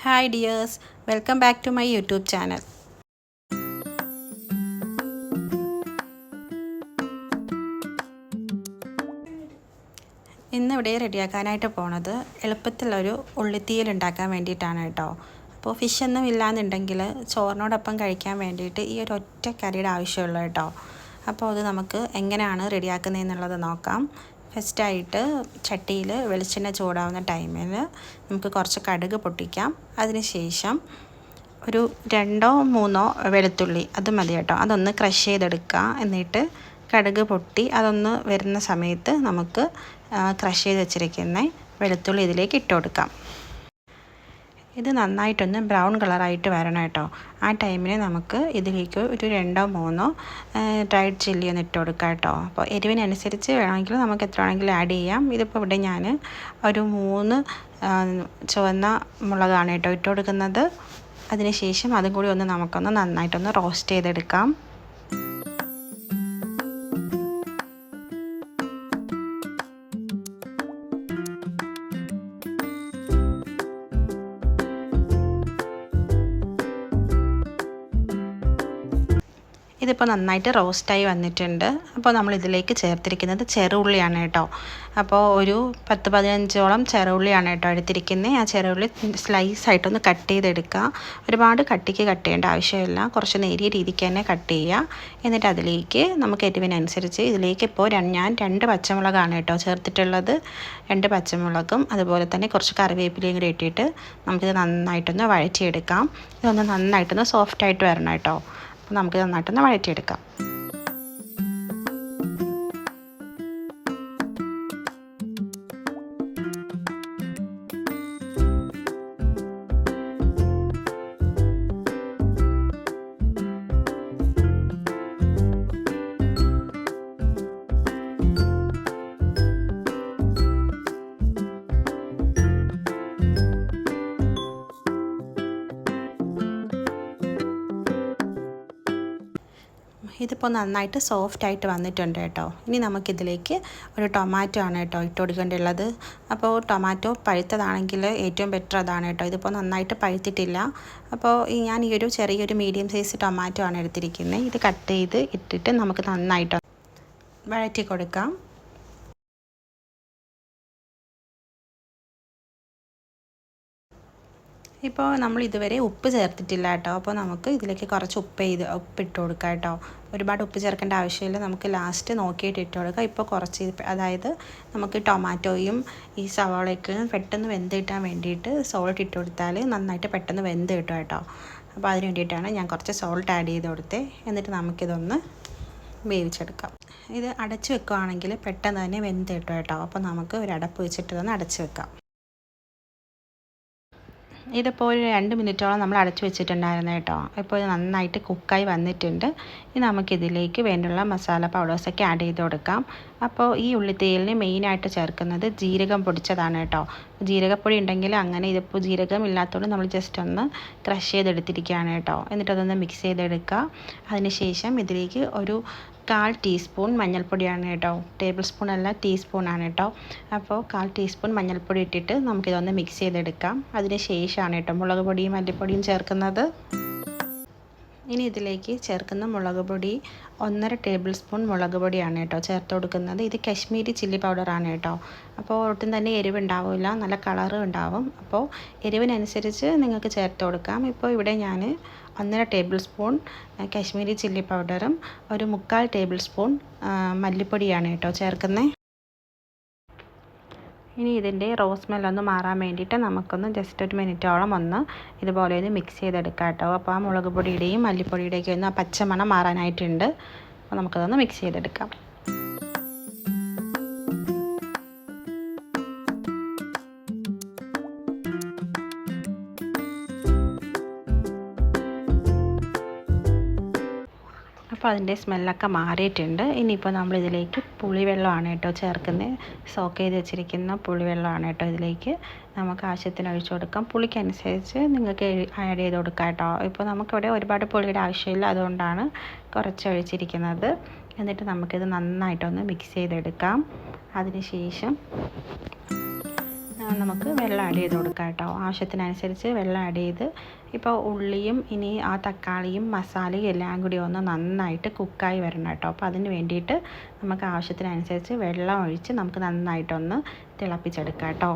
Hi dears, welcome back to my YouTube channel. ഇന്നിവിടെ റെഡിയാക്കാനായിട്ട് പോണത് എളുപ്പത്തിലൊരു ഉള്ളിത്തീയൽ ഉണ്ടാക്കാൻ വേണ്ടിയിട്ടാണ് കേട്ടോ. അപ്പോൾ ഫിഷൊന്നും ഇല്ലയെന്നുണ്ടെങ്കിൽ ചോറിനോടൊപ്പം കഴിക്കാൻ വേണ്ടിയിട്ട് ഈ ഒരു ഒറ്റ കറിയുടെ ആവശ്യമുള്ളൂ കേട്ടോ. അപ്പോൾ അത് നമുക്ക് എങ്ങനെയാണ് റെഡിയാക്കുന്നതെന്നുള്ളത് നോക്കാം. ഫസ്റ്റായിട്ട് ചട്ടിയിൽ വെളിച്ചെണ്ണ ചൂടാവുന്ന ടൈമിൽ നമുക്ക് കുറച്ച് കടുക് പൊട്ടിക്കാം. അതിനുശേഷം ഒരു 2-3 വെളുത്തുള്ളി അത് മതി കേട്ടോ. അതൊന്ന് ക്രഷ് ചെയ്തെടുക്കുക. എന്നിട്ട് കടുക് പൊട്ടി അതൊന്ന് വരുന്ന സമയത്ത് നമുക്ക് ക്രഷ് ചെയ്ത് വെച്ചിരിക്കുന്ന വെളുത്തുള്ളി ഇതിലേക്ക് ഇട്ട് കൊടുക്കാം. ഇത് നന്നായിട്ടൊന്ന് ബ്രൗൺ കളറായിട്ട് വരണം കേട്ടോ. ആ ടൈമിന് നമുക്ക് ഇതിലേക്ക് ഒരു 2-3 ഡ്രൈഡ് ചില്ലി ഒന്ന് ഇട്ട് കൊടുക്കാം കേട്ടോ. അപ്പോൾ എരിവിനനുസരിച്ച് വേണമെങ്കിൽ നമുക്ക് എത്ര വേണമെങ്കിലും ആഡ് ചെയ്യാം. ഇതിപ്പോൾ ഇവിടെ ഞാൻ ഒരു 3 ചുവന്ന മുളകാണ് കേട്ടോ ഇട്ട് കൊടുക്കുന്നത്. അതിനുശേഷം അതും കൂടി നമുക്കൊന്ന് നന്നായിട്ടൊന്ന് റോസ്റ്റ് ചെയ്തെടുക്കാം. ഇതിപ്പോൾ നന്നായിട്ട് റോസ്റ്റായി വന്നിട്ടുണ്ട്. അപ്പോൾ നമ്മൾ ഇതിലേക്ക് ചേർത്തിരിക്കുന്നത് ചെറുള്ളിയാണ് കേട്ടോ. അപ്പോൾ ഒരു 10-15ഓളം ചെറുള്ളിയാണ് കേട്ടോ എടുത്തിരിക്കുന്നത്. ആ ചെറുള്ളി സ്ലൈസായിട്ടൊന്ന് കട്ട് ചെയ്തെടുക്കുക. ഒരുപാട് കട്ടിക്ക് കട്ട് ചെയ്യേണ്ട ആവശ്യമില്ല, കുറച്ച് നേരിയ രീതിക്ക് തന്നെ കട്ട് ചെയ്യുക. എന്നിട്ട് അതിലേക്ക് നമുക്ക് എരിവിനനുസരിച്ച് ഇതിലേക്ക് ഇപ്പോൾ ഞാൻ 2 പച്ചമുളകാണ് കേട്ടോ ചേർത്തിട്ടുള്ളത്. 2 പച്ചമുളകും അതുപോലെ തന്നെ കുറച്ച് കറിവേപ്പിലയും കൂടി ഇട്ടിട്ട് നമുക്കിത് നന്നായിട്ടൊന്ന് വഴറ്റിയെടുക്കാം. ഇതൊന്ന് നന്നായിട്ടൊന്ന് സോഫ്റ്റായിട്ട് വരണം കേട്ടോ. നമുക്ക് നന്നായിട്ടൊന്ന് വഴറ്റിയെടുക്കാം. ഇതിപ്പോൾ നന്നായിട്ട് സോഫ്റ്റായിട്ട് വന്നിട്ടുണ്ട് കേട്ടോ. ഇനി നമുക്കിതിലേക്ക് ഒരു ടൊമാറ്റോ ആണ് കേട്ടോ ഇട്ട് കൊടുക്കേണ്ടതുള്ളത്. അപ്പോൾ ടൊമാറ്റോ പഴുത്തതാണെങ്കിൽ ഏറ്റവും ബെറ്റർ അതാണ് കേട്ടോ. ഇതിപ്പോൾ നന്നായിട്ട് പഴുത്തിട്ടില്ല. അപ്പോൾ ഞാൻ ഈ ഒരു ചെറിയൊരു മീഡിയം സൈസ് ടൊമാറ്റോ ആണ് എടുത്തിരിക്കുന്നത്. ഇത് കട്ട് ചെയ്ത് ഇട്ടിട്ട് നമുക്ക് നന്നായിട്ട് വഴറ്റി കൊടുക്കാം. ഇപ്പോൾ നമ്മൾ ഇതുവരെ ഉപ്പ് ചേർത്തിട്ടില്ല കേട്ടോ. അപ്പോൾ നമുക്ക് ഇതിലേക്ക് കുറച്ച് ഉപ്പിട്ട് കൊടുക്കാം കേട്ടോ. ഒരുപാട് ഉപ്പ് ചേർക്കേണ്ട ആവശ്യമില്ല, നമുക്ക് ലാസ്റ്റ് നോക്കിയിട്ട് ഇട്ട് കൊടുക്കാം. ഇപ്പോൾ കുറച്ച് അതായത് നമുക്ക് ടൊമാറ്റോയും ഈ സവാളയൊക്കെ പെട്ടെന്ന് വെന്ത് കിട്ടാൻ വേണ്ടിയിട്ട് സോൾട്ട് ഇട്ട് കൊടുത്താൽ നന്നായിട്ട് പെട്ടെന്ന് വെന്ത് കിട്ടും കേട്ടോ. അപ്പോൾ അതിന് വേണ്ടിയിട്ടാണ് ഞാൻ കുറച്ച് സോൾട്ട് ആഡ് ചെയ്ത് കൊടുത്തത്. എന്നിട്ട് നമുക്കിതൊന്ന് വേവിച്ചെടുക്കാം. ഇത് അടച്ച് വെക്കുകയാണെങ്കിൽ പെട്ടെന്ന് തന്നെ വെന്ത് കിട്ടും കേട്ടോ. അപ്പോൾ നമുക്ക് ഒരു അടപ്പ് വെച്ചിട്ട് ഇതൊന്ന് അടച്ച് വെക്കാം. ഇതിപ്പോൾ ഒരു 2 മിനിറ്റോളം നമ്മൾ അടച്ചു വെച്ചിട്ടുണ്ടായിരുന്നു കേട്ടോ. ഇപ്പോൾ ഇത് നന്നായിട്ട് കുക്കായി വന്നിട്ടുണ്ട്. ഇനി നമുക്കിതിലേക്ക് വേണ്ടുള്ള മസാല പൗഡേഴ്സൊക്കെ ആഡ് ചെയ്ത് കൊടുക്കാം. അപ്പോൾ ഈ ഉള്ളിത്തീയലിന് മെയിനായിട്ട് ചേർക്കുന്നത് ജീരകം പൊടിച്ചതാണ് കേട്ടോ. ജീരകപ്പൊടി ഉണ്ടെങ്കിൽ അങ്ങനെ, ഇതിപ്പോൾ ജീരകം ഇല്ലാത്തതുകൊണ്ട് നമ്മൾ ജസ്റ്റ് ഒന്ന് ക്രഷ് ചെയ്തെടുത്തിരിക്കുകയാണ് കേട്ടോ. എന്നിട്ടതൊന്ന് മിക്സ് ചെയ്തെടുക്കുക. അതിനുശേഷം ഇതിലേക്ക് ഒരു 1/4 ടീസ്പൂൺ മഞ്ഞൾപ്പൊടിയാണ് കേട്ടോ. ടേബിൾ സ്പൂൺ അല്ല, ടീസ്പൂണാണ് കേട്ടോ. അപ്പോൾ 1/4 ടീസ്പൂൺ മഞ്ഞൾപ്പൊടി ഇട്ടിട്ട് നമുക്കിതൊന്ന് മിക്സ് ചെയ്തെടുക്കാം. അതിന് ശേഷമാണ് കേട്ടോ മുളക് പൊടിയും മല്ലിപ്പൊടിയും ചേർക്കുന്നത്. ഇനി ഇതിലേക്ക് ചേർക്കുന്ന മുളക് പൊടി 1.5 ടേബിൾ സ്പൂൺ മുളക് പൊടിയാണ് കേട്ടോ ചേർത്ത് കൊടുക്കുന്നത്. ഇത് കശ്മീരി ചില്ലി പൗഡറാണ് കേട്ടോ. അപ്പോൾ ഒട്ടും തന്നെ എരിവുണ്ടാവില്ല, നല്ല കളറും ഉണ്ടാവും. അപ്പോൾ എരിവിനനുസരിച്ച് നിങ്ങൾക്ക് ചേർത്ത് കൊടുക്കാം. ഇപ്പോൾ ഇവിടെ ഞാൻ 1.5 ടേബിൾ സ്പൂൺ കശ്മീരി ചില്ലി പൗഡറും ഒരു 3/4 ടേബിൾ സ്പൂൺ മല്ലിപ്പൊടിയാണ് കേട്ടോ ചേർക്കുന്നത്. ഇനി ഇതിൻ്റെ റോസ് സ്മെല്ലൊന്ന് മാറാൻ വേണ്ടിയിട്ട് നമുക്കൊന്ന് ജസ്റ്റ് ഒരു മിനിറ്റോളം ഇതുപോലെ ഒന്ന് മിക്സ് ചെയ്തെടുക്കാം കേട്ടോ. അപ്പോൾ ആ മുളക് പൊടിയുടെയും മല്ലിപ്പൊടിയുടെയൊക്കെ ഒന്ന് ആ പച്ചമണം മാറാനായിട്ടുണ്ട്. അപ്പോൾ നമുക്കതൊന്ന് മിക്സ് ചെയ്തെടുക്കാം. അപ്പോൾ അതിൻ്റെ സ്മെല്ലൊക്കെ മാറിയിട്ടുണ്ട്. ഇനിയിപ്പോൾ നമ്മളിതിലേക്ക് പുളിവെള്ളമാണ് കേട്ടോ ചേർക്കുന്നത്. സോക്ക് ചെയ്ത് വെച്ചിരിക്കുന്ന പുളിവെള്ളമാണ് കേട്ടോ ഇതിലേക്ക് നമുക്ക് ആവശ്യത്തിന് ഒഴിച്ചു കൊടുക്കാം. പുളിക്കനുസരിച്ച് നിങ്ങൾക്ക് ആഡ് ചെയ്ത് കൊടുക്കാം കേട്ടോ. ഇപ്പോൾ നമുക്കിവിടെ ഒരുപാട് പുളിയുടെ ആവശ്യമില്ല, അതുകൊണ്ടാണ് കുറച്ച് ഒഴിച്ചിരിക്കുന്നത്. എന്നിട്ട് നമുക്കിത് നന്നായിട്ടൊന്ന് മിക്സ് ചെയ്തെടുക്കാം. അതിന് ശേഷം നമുക്ക് വെള്ളം ആഡ് ചെയ്ത് കൊടുക്കാം കേട്ടോ. ആവശ്യത്തിനനുസരിച്ച് വെള്ളം ആഡ് ചെയ്ത് ഇപ്പോൾ ഉള്ളിയും ഇനി ആ തക്കാളിയും മസാലയും എല്ലാം കൂടി ഒന്ന് നന്നായിട്ട് കുക്കായി വരണം കേട്ടോ. അപ്പോൾ അതിന് വേണ്ടിയിട്ട് നമുക്ക് ആവശ്യത്തിനനുസരിച്ച് വെള്ളം ഒഴിച്ച് നമുക്ക് നന്നായിട്ടൊന്ന് തിളപ്പിച്ചെടുക്കാം കേട്ടോ.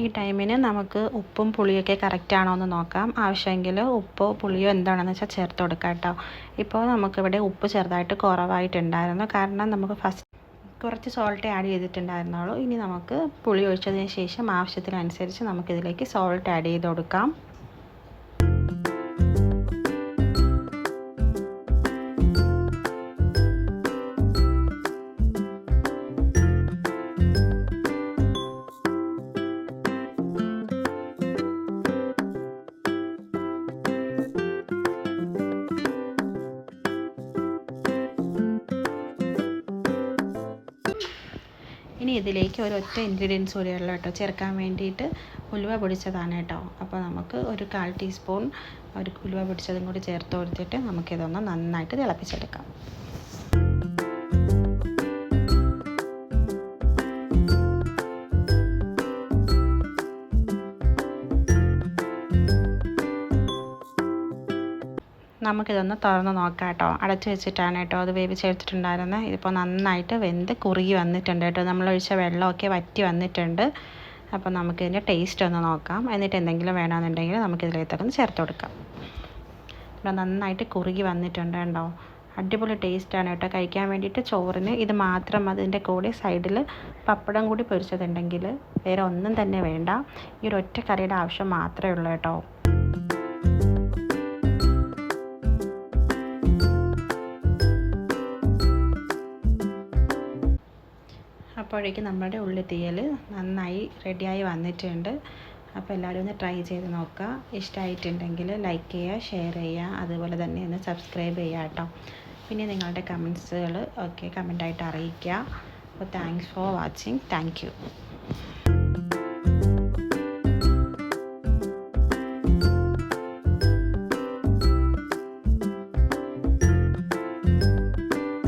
ഈ ടൈമിന് നമുക്ക് ഉപ്പും പുളിയൊക്കെ കറക്റ്റാണോ എന്ന് നോക്കാം. ആവശ്യമെങ്കിൽ ഉപ്പോ പുളിയോ എന്താണെന്ന് വെച്ചാൽ ചേർത്ത് കൊടുക്കാം കേട്ടോ. ഇപ്പോൾ നമുക്കിവിടെ ഉപ്പ് ചെറുതായിട്ട് കുറവായിട്ടുണ്ടായിരുന്നു, കാരണം നമുക്ക് ഫസ്റ്റ് കുറച്ച് സോൾട്ട് ആഡ് ചെയ്തിട്ടുണ്ടായിരുന്നുള്ളൂ. ഇനി നമുക്ക് പുളി ഒഴിച്ചതിന് ശേഷം ആവശ്യത്തിനനുസരിച്ച് നമുക്കിതിലേക്ക് സോൾട്ട് ആഡ് ചെയ്ത് കൊടുക്കാം. ഇനി ഇതിലേക്ക് ഒരൊറ്റ ഇൻഗ്രീഡിയൻസ് കൂടിയുള്ളൂ കേട്ടോ ചേർക്കാൻ വേണ്ടിയിട്ട്, ഉലുവ പൊടിച്ചതാണ് കേട്ടോ. അപ്പോൾ നമുക്ക് ഒരു 1/4 ടീസ്പൂൺ ഒരു ഉലുവ പൊടിച്ചതും കൂടി ചേർത്ത് കൊടുത്തിട്ട് നമുക്കിതൊന്ന് നന്നായിട്ട് തിളപ്പിച്ചെടുക്കാം. നമുക്കിതൊന്ന് തുറന്ന് നോക്കാം കേട്ടോ. അടച്ച് വെച്ചിട്ടാണ് കേട്ടോ അത് വേവിച്ചെടുത്തിട്ടുണ്ടായിരുന്നത്. ഇതിപ്പോൾ നന്നായിട്ട് വെന്ത് കുറുകി വന്നിട്ടുണ്ട് കേട്ടോ. നമ്മളൊഴിച്ച വെള്ളമൊക്കെ വറ്റി വന്നിട്ടുണ്ട്. അപ്പോൾ നമുക്കിതിൻ്റെ ടേസ്റ്റ് ഒന്ന് നോക്കാം. എന്നിട്ട് എന്തെങ്കിലും വേണമെന്നുണ്ടെങ്കിൽ നമുക്കിതിലേക്കൊന്ന് ചേർത്ത് കൊടുക്കാം. ഇവിടെ നന്നായിട്ട് കുറുകി വന്നിട്ടുണ്ട് കേട്ടോ. അടിപൊളി ടേസ്റ്റാണ് കേട്ടോ കഴിക്കാൻ വേണ്ടിയിട്ട്. ചോറിന് ഇത് മാത്രം, അതിൻ്റെ കൂടെ സൈഡിൽ പപ്പടം കൂടി പൊരിച്ചതുണ്ടെങ്കിൽ വേറെ ഒന്നും തന്നെ വേണ്ട. ഈ ഒരു ഒറ്റ കറിയുടെ ആവശ്യം മാത്രമേ ഉള്ളൂ കേട്ടോ. അപ്പോഴേക്കും നമ്മുടെ ഉള്ളിത്തീയൽ നന്നായി റെഡിയായി വന്നിട്ടുണ്ട്. അപ്പോൾ എല്ലാവരും ഒന്ന് ട്രൈ ചെയ്ത് നോക്കുക. ഇഷ്ടമായിട്ടുണ്ടെങ്കിൽ ലൈക്ക് ചെയ്യുക, ഷെയർ ചെയ്യുക, അതുപോലെ തന്നെ ഒന്ന് സബ്സ്ക്രൈബ് ചെയ്യുക കേട്ടോ. പിന്നെ നിങ്ങളുടെ കമൻസുകൾ ഒക്കെ കമൻ്റായിട്ട് അറിയിക്കുക. അപ്പോൾ thanks for watching. Thank you.